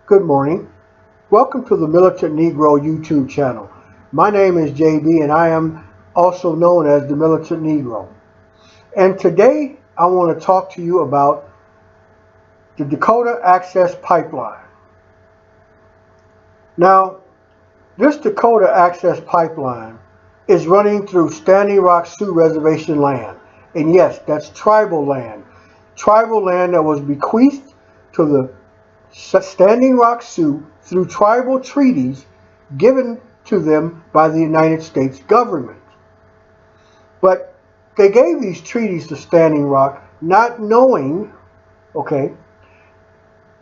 Good morning. Welcome to the Militant Negro YouTube channel. My name is JB and I am also known as the Militant Negro. And today I want to talk to you about the Dakota Access Pipeline. Now, this Dakota Access Pipeline is running through Standing Rock Sioux Reservation land. And yes, that's tribal land. Tribal land that was bequeathed to the Standing Rock Sioux through tribal treaties given to them by the United States government. But they gave these treaties to Standing Rock not knowing,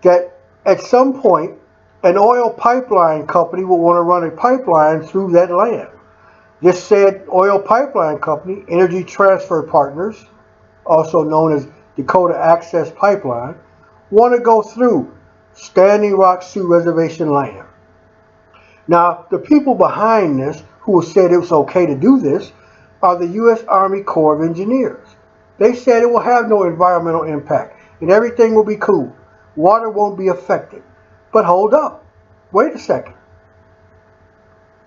that at some point an oil pipeline company will want to run a pipeline through that land. This said oil pipeline company, Energy Transfer Partners, also known as Dakota Access Pipeline, want to go through Standing Rock Sioux Reservation land. Now, the people behind this who said it was okay to do this are the U.S. Army Corps of Engineers. They said it will have no environmental impact and everything will be cool. Water won't be affected. But hold up. Wait a second.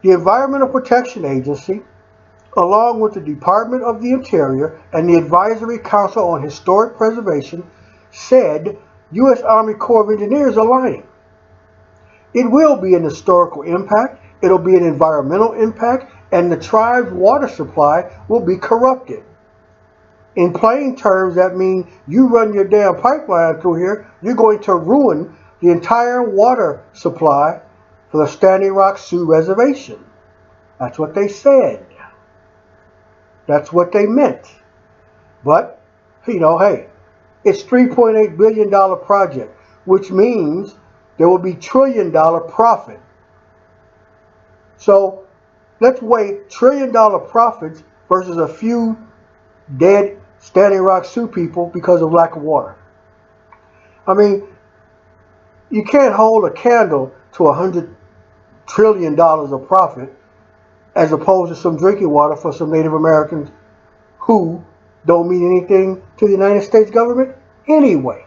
The Environmental Protection Agency, along with the Department of the Interior and the Advisory Council on Historic Preservation, said U.S. Army Corps of Engineers are lying. It will be an historical impact, it'll be an environmental impact, and the tribe's water supply will be corrupted. In plain terms, that means you run your damn pipeline through here, you're going to ruin the entire water supply for the Standing Rock Sioux Reservation. That's what they said. That's what they meant. But, hey, it's $3.8 billion project, which means there will be $1 trillion profit. So let's weigh $1 trillion profits versus a few dead Standing Rock Sioux people because of lack of water. I mean, you can't hold a candle to $100 trillion of profit as opposed to some drinking water for some Native Americans who don't mean anything to the United States government anyway.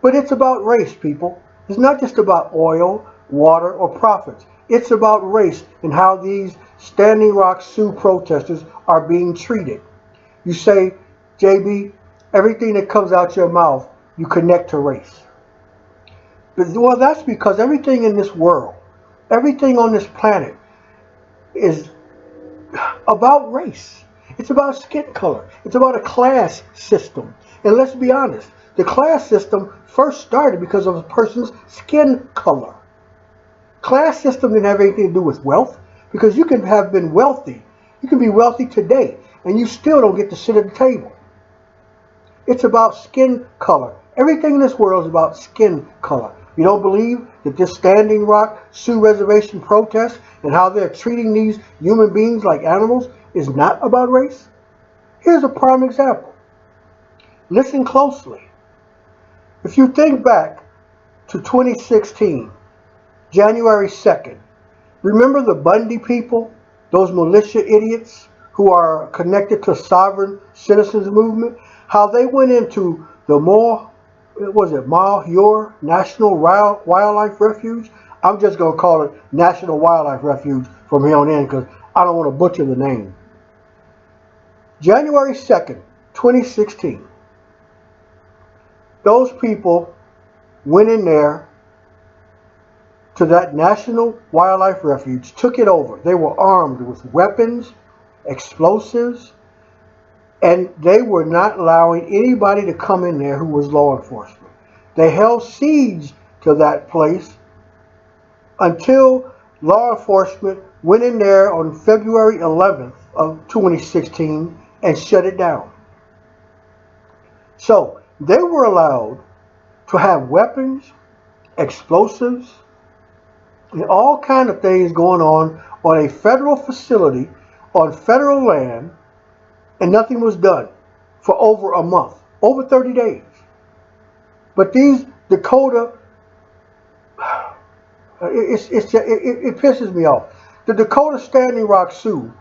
But it's about race, people. It's not just about oil, water, or profits. It's about race and how these Standing Rock Sioux protesters are being treated. You say, JB, everything that comes out your mouth, you connect to race. Well, that's because everything in this world, everything on this planet is about race. It's about skin color. It's about a class system. And let's be honest, the class system first started because of a person's skin color. Class system didn't have anything to do with wealth, because you can have been wealthy. You can be wealthy today, and you still don't get to sit at the table. It's about skin color. Everything in this world is about skin color. You don't believe that this Standing Rock Sioux Reservation protest and how they're treating these human beings like animals is not about race? Here's a prime example. Listen closely. If you think back to 2016, January 2nd, remember the Bundy people, those militia idiots who are connected to sovereign citizens movement, how they went into the Malheur National Wildlife Refuge? I'm just going to call it National Wildlife Refuge from here on in because I don't want to butcher the name. January 2nd, 2016. Those people went in there to that National Wildlife Refuge, took it over. They were armed with weapons, explosives, and they were not allowing anybody to come in there who was law enforcement. They held siege to that place until law enforcement went in there on February 11th of 2016 and shut it down. So they were allowed to have weapons, explosives, and all kind of things going on a federal facility, on federal land, and nothing was done for over a month, over 30 days. But these Dakota, it pisses me off. The Dakota Standing Rock Sioux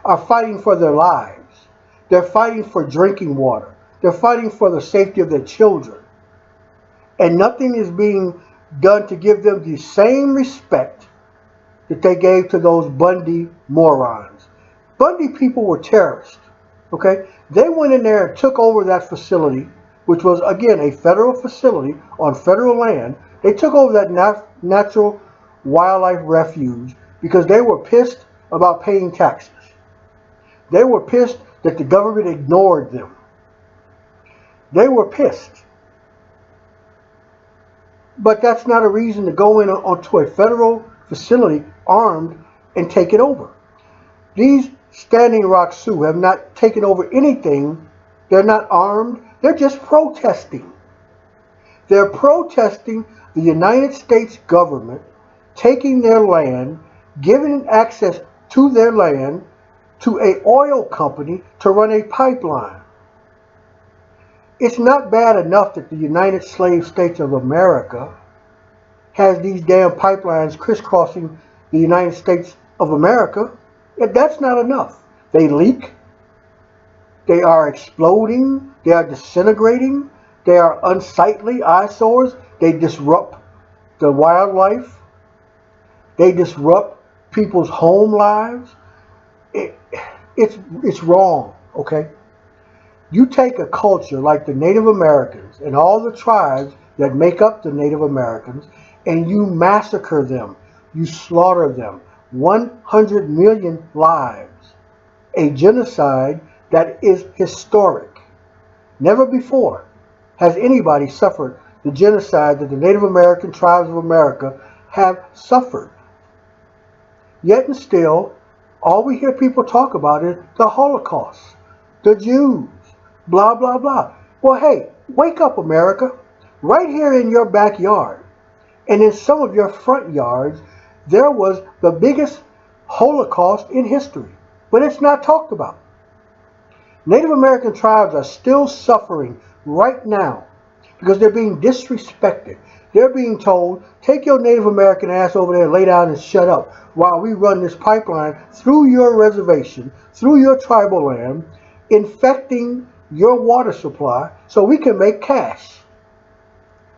are fighting for their lives. They're fighting for drinking water. They're fighting for the safety of their children. And nothing is being done to give them the same respect that they gave to those Bundy morons. Bundy people were terrorists, okay? They went in there and took over that facility, which was, again, a federal facility on federal land. They took over that natural wildlife refuge because they were pissed about paying taxes. They were pissed that the government ignored them. They were pissed. But that's not a reason to go in onto a federal facility armed and take it over. These Standing Rock Sioux have not taken over anything. They're not armed. They're just protesting. They're protesting the United States government taking their land, giving access to their land to an oil company to run a pipeline. It's not bad enough that the United Slave States of America has these damn pipelines crisscrossing the United States of America. That's not enough. They leak. They are exploding. They are disintegrating. They are unsightly eyesores. They disrupt the wildlife. They disrupt people's home lives. It's wrong, okay? You take a culture like the Native Americans and all the tribes that make up the Native Americans, and you massacre them, you slaughter them, 100 million lives, a genocide that is historic. Never before has anybody suffered the genocide that the Native American tribes of America have suffered. Yet and still, all we hear people talk about is the Holocaust, the Jews, blah, blah, blah. Well, hey, wake up, America. Right here in your backyard and in some of your front yards, there was the biggest Holocaust in history, but it's not talked about. Native American tribes are still suffering right now because they're being disrespected. They're being told, take your Native American ass over there, lay down and shut up while we run this pipeline through your reservation, through your tribal land, infecting your water supply so we can make cash.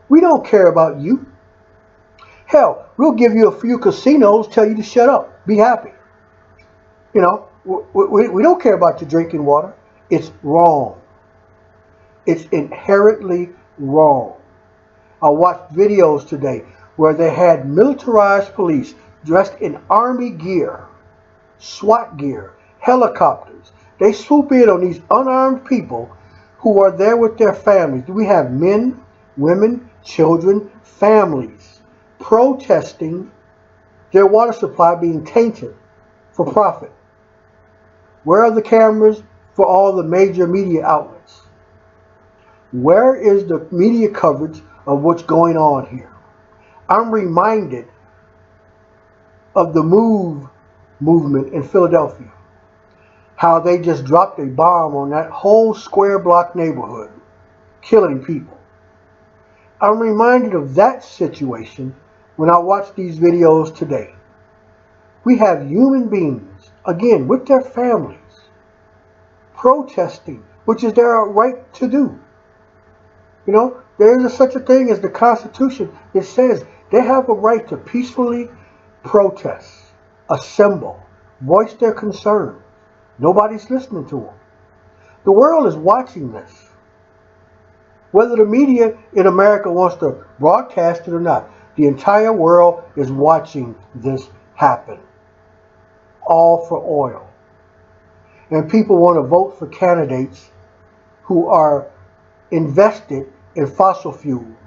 We don't care about you. Hell, we'll give you a few casinos, tell you to shut up, be happy. You know, we don't care about your drinking water. It's wrong. It's inherently wrong. I watched videos today where they had militarized police dressed in army gear, SWAT gear, helicopters. They swoop in on these unarmed people who are there with their families. We have men, women, children, families protesting their water supply being tainted for profit. Where are the cameras for all the major media outlets? Where is the media coverage of what's going on here? I'm reminded of the movement in Philadelphia. How they just dropped a bomb on that whole square block neighborhood, killing people. I'm reminded of that situation when I watch these videos today. We have human beings, again, with their families, protesting, which is their right to do. You know, there is such a thing as the Constitution. It says they have a right to peacefully protest, assemble, voice their concerns. Nobody's listening to them. The world is watching this. Whether the media in America wants to broadcast it or not, the entire world is watching this happen. All for oil. And people want to vote for candidates who are invested in fossil fuels.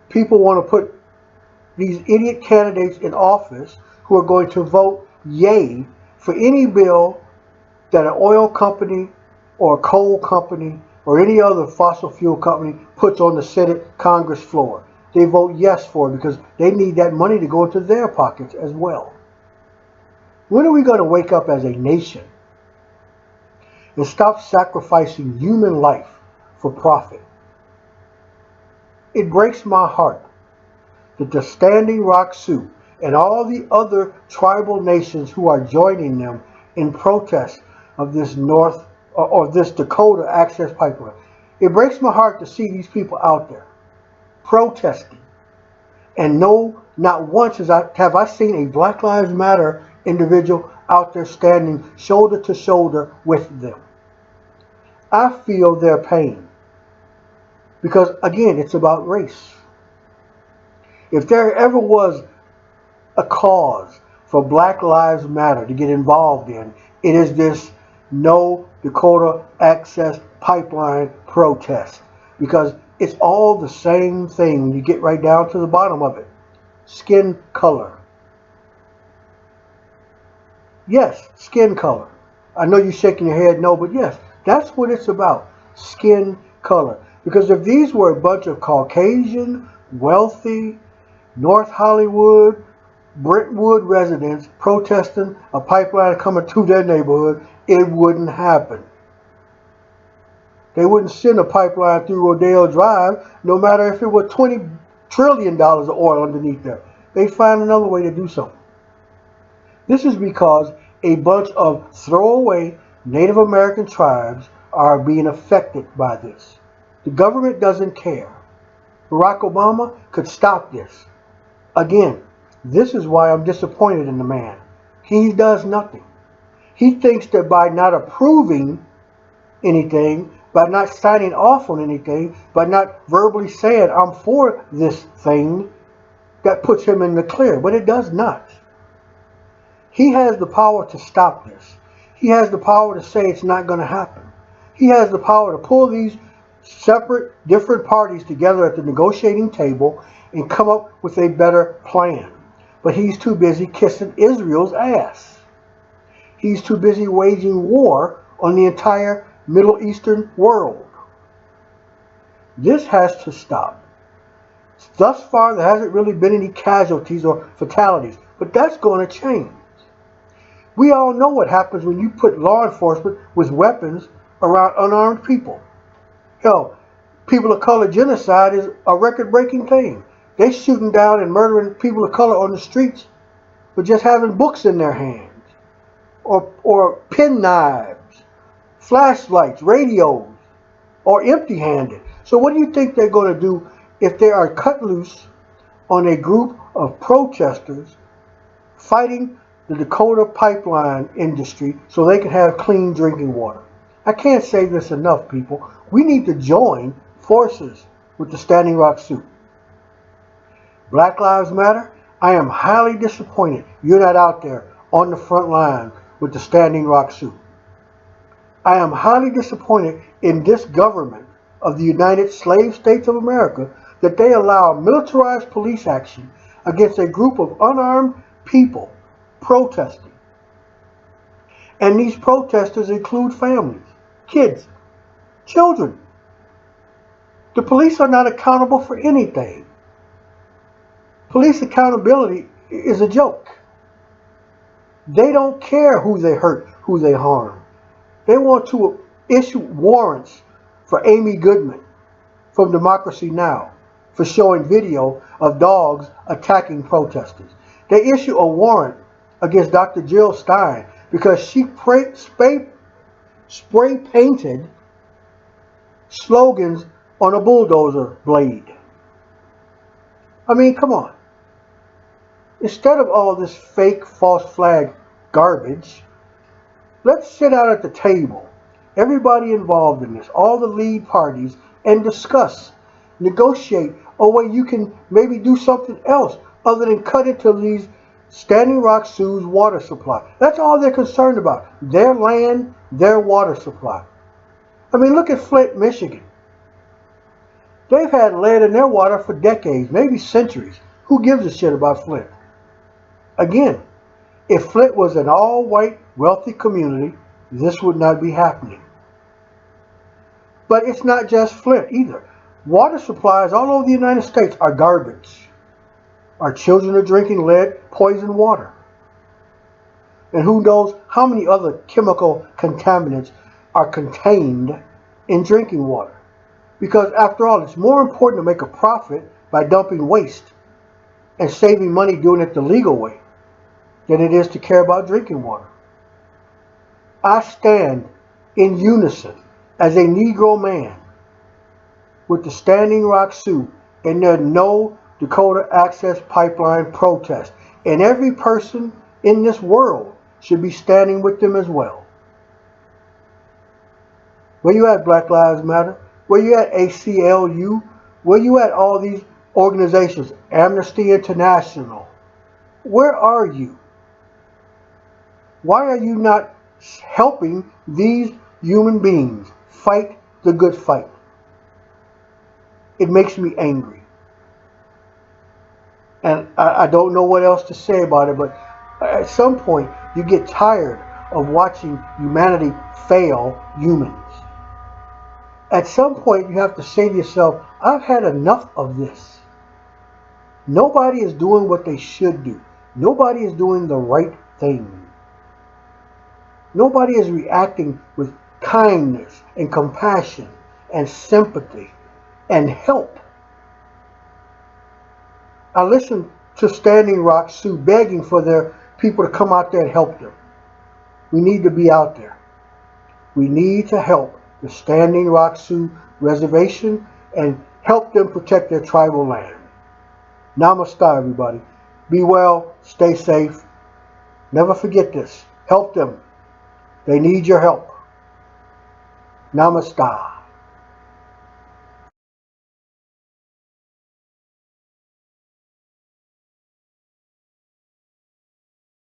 People want to put these idiot candidates in office who are going to vote yay for any bill that an oil company or a coal company or any other fossil fuel company puts on the Senate Congress floor. They vote yes for it because they need that money to go into their pockets as well. When are we going to wake up as a nation and stop sacrificing human life for profit? It breaks my heart that the Standing Rock Sioux and all the other tribal nations who are joining them in protest of this this Dakota access pipeline. It breaks my heart to see these people out there. protesting. And no, not once have I seen a Black Lives Matter individual out there standing shoulder to shoulder with them. I feel their pain. Because again, it's about race. If there ever was a cause for Black Lives Matter to get involved in, it is this No Dakota Access Pipeline protest. Because it's all the same thing when you get right down to the bottom of it. Skin color. Yes, skin color. I know you're shaking your head no, but yes, that's what it's about. Skin color. Because if these were a bunch of Caucasian, wealthy, North Hollywood, Brentwood residents protesting a pipeline coming to their neighborhood, it wouldn't happen. They wouldn't send a pipeline through Rodeo Drive, no matter if it were $20 trillion of oil underneath there. They'd find another way to do something. This is because a bunch of throwaway Native American tribes are being affected by this. The government doesn't care. Barack Obama could stop this. Again, this is why I'm disappointed in the man. He does nothing. He thinks that by not approving anything, by not signing off on anything, by not verbally saying, I'm for this thing, that puts him in the clear. But it does not. He has the power to stop this. He has the power to say it's not going to happen. He has the power to pull these separate, different parties together at the negotiating table and come up with a better plan. But he's too busy kissing Israel's ass. He's too busy waging war on the entire Middle Eastern world. This has to stop. Thus far, there hasn't really been any casualties or fatalities, but that's going to change. We all know what happens when you put law enforcement with weapons around unarmed people. Hell, people of color genocide is a record-breaking thing. They shooting down and murdering people of color on the streets for just having books in their hands, or pen knives, flashlights, radios, or empty-handed. So what do you think they're going to do if they are cut loose on a group of protesters fighting the Dakota pipeline industry so they can have clean drinking water? I can't say this enough, people. We need to join forces with the Standing Rock Sioux. Black Lives Matter, I am highly disappointed you're not out there on the front line with the Standing Rock Sioux. I am highly disappointed in this government of the United Slave States of America that they allow militarized police action against a group of unarmed people protesting. And these protesters include families, kids, children. The police are not accountable for anything. Police accountability is a joke. They don't care who they hurt, who they harm. They want to issue warrants for Amy Goodman from Democracy Now! For showing video of dogs attacking protesters. They issue a warrant against Dr. Jill Stein because she spray painted slogans on a bulldozer blade. I mean, come on. Instead of all this fake false flag garbage, let's sit out at the table, everybody involved in this, all the lead parties, and discuss, negotiate a way you can maybe do something else other than cut into these Standing Rock Sioux's water supply. That's all they're concerned about. Their land, their water supply. I mean, look at Flint, Michigan. They've had lead in their water for decades, maybe centuries. Who gives a shit about Flint? Again, if Flint was an all-white, wealthy community, this would not be happening. But it's not just Flint either. Water supplies all over the United States are garbage. Our children are drinking lead, poisoned water. And who knows how many other chemical contaminants are contained in drinking water. Because after all, it's more important to make a profit by dumping waste and saving money doing it the legal way than it is to care about drinking water. I stand in unison as a Negro man with the Standing Rock Sioux in their No Dakota Access Pipeline protest. And every person in this world should be standing with them as well. Where you at, Black Lives Matter? Where you at, ACLU? Where you at, all these organizations? Amnesty International. Where are you? Why are you not helping these human beings fight the good fight? It makes me angry. And I don't know what else to say about it, but at some point you get tired of watching humanity fail humans. At some point you have to say to yourself, I've had enough of this. Nobody is doing what they should do. Nobody is doing the right thing. Nobody is reacting with kindness and compassion and sympathy and help. I listened to Standing Rock Sioux begging for their people to come out there and help them. We need to be out there. We need to help the Standing Rock Sioux Reservation and help them protect their tribal land. Namaste, everybody. Be well, stay safe. Never forget this. Help them. They need your help. Namaste.